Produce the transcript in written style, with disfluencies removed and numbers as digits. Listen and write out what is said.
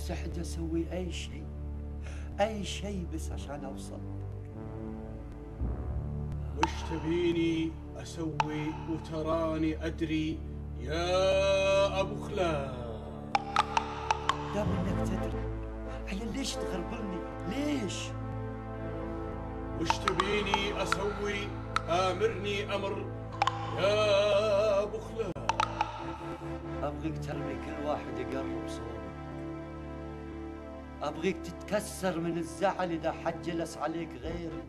مستعد اسوي اي شيء، اي شيء بس عشان اوصل. وش تبيني اسوي وتراني ادري يا ابو خلال؟ دام انك تدري، عيل ليش تغربلني؟ ليش؟ وش تبيني اسوي؟ امرني امر يا ابو خلال. ابغيك ترمي كل واحد يقرب صوبك، ابغيك تتكسر من الزعل اذا حد جلس عليك غيري،